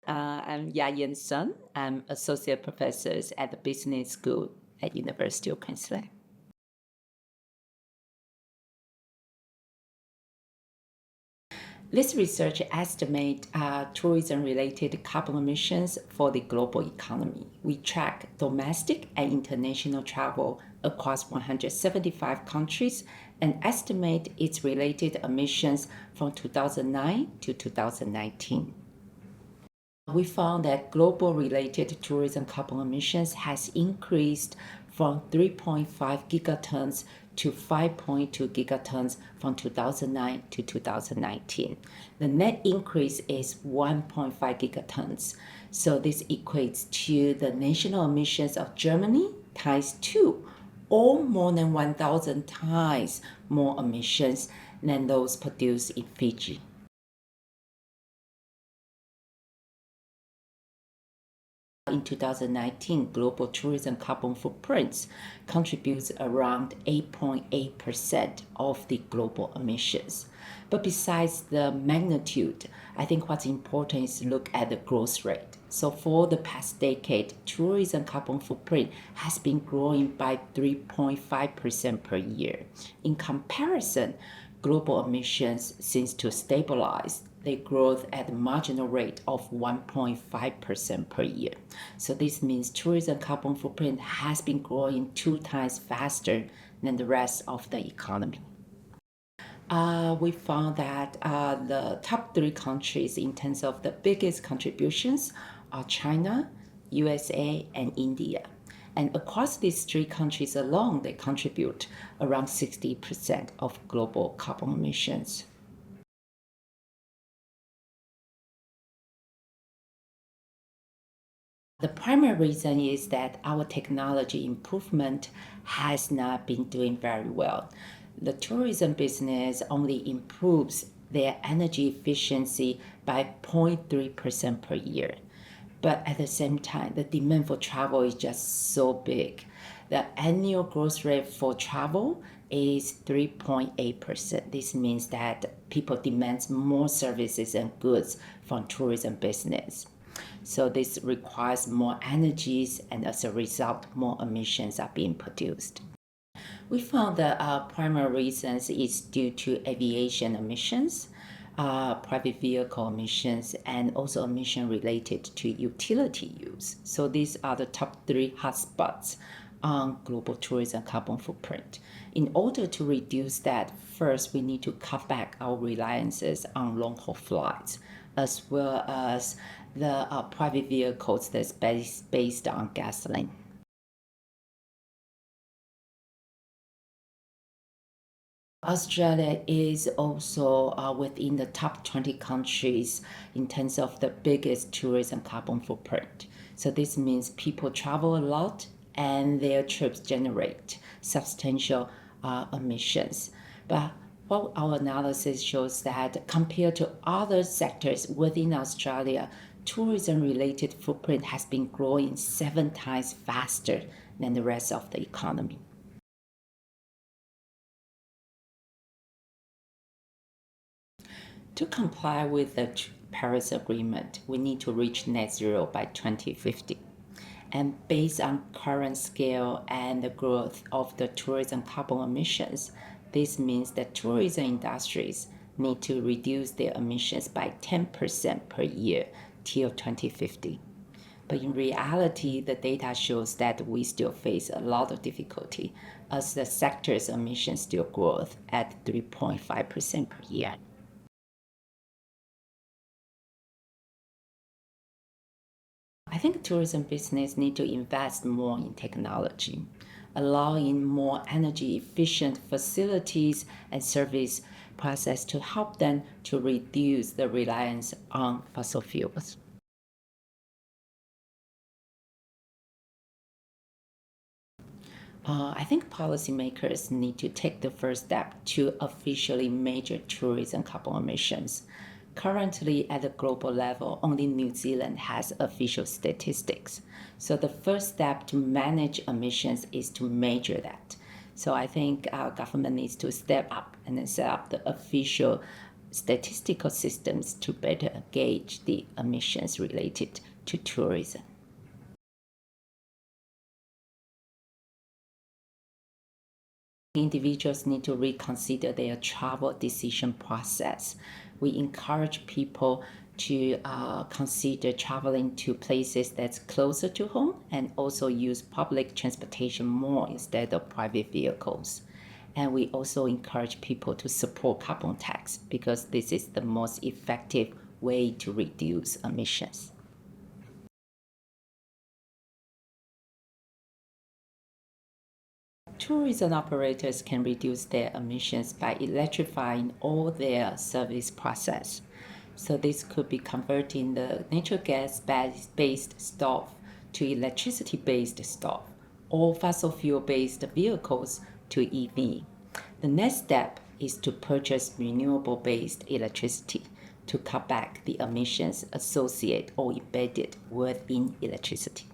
I'm Ya Sun. I'm associate professor at the business school at University of Queensland. This research estimates tourism-related carbon emissions for the global economy. We track domestic and international travel across 175 countries and estimate its related emissions from 2009 to 2019. We found that global related tourism carbon emissions has increased from 3.5 gigatons to 5.2 gigatons from 2009 to 2019. The net increase is 1.5 gigatons. So this equates to the national emissions of Germany times 2, or more than 1,000 times more emissions than those produced in Fiji. In 2019, global tourism carbon footprints contributes around 8.8% of the global emissions. But besides the magnitude, I think what's important is to look at the growth rate. So for the past decade, tourism carbon footprint has been growing by 3.5% per year. In comparison, global emissions seems to stabilize their growth at a marginal rate of 1.5% per year. So this means tourism carbon footprint has been growing 2 times faster than the rest of the economy. We found that the top 3 countries in terms of the biggest contributions are China, USA, and India. And across these 3 countries alone, they contribute around 60% of global carbon emissions. The primary reason is that our technology improvement has not been doing very well. The tourism business only improves their energy efficiency by 0.3% per year. But at the same time, the demand for travel is just so big. The annual growth rate for travel is 3.8%. This means that people demand more services and goods from tourism business. So this requires more energies, and as a result, more emissions are being produced. We found that primary reasons is due to aviation emissions, private vehicle emissions, and also emission related to utility use. So these are the top 3 hotspots on global tourism carbon footprint. In order to reduce that, first we need to cut back our reliances on long-haul flights, as well as the private vehicles that's based on gasoline. Australia is also within the top 20 countries in terms of the biggest tourism carbon footprint. So this means people travel a lot and their trips generate substantial emissions. But what our analysis shows that compared to other sectors within Australia, tourism-related footprint has been growing 7 times faster than the rest of the economy. To comply with the Paris Agreement, we need to reach net zero by 2050. And based on current scale and the growth of the tourism carbon emissions, this means that tourism industries need to reduce their emissions by 10% per year till 2050. But in reality, the data shows that we still face a lot of difficulty as the sector's emissions still grow at 3.5% per year. I think tourism business need to invest more in technology, allowing more energy efficient facilities and service process to help them to reduce the reliance on fossil fuels. I think policymakers need to take the first step to officially measure tourism carbon emissions. Currently, at the global level, only New Zealand has official statistics. So the first step to manage emissions is to measure that. So I think our government needs to step up and then set up the official statistical systems to better gauge the emissions related to tourism. Individuals need to reconsider their travel decision process. We encourage people to consider traveling to places that's closer to home and also use public transportation more instead of private vehicles. And we also encourage people to support carbon tax because this is the most effective way to reduce emissions. Tourism operators can reduce their emissions by electrifying all their service process. So this could be converting the natural gas-based stove to electricity-based stove or fossil fuel-based vehicles to EV. The next step is to purchase renewable-based electricity to cut back the emissions associated or embedded within electricity.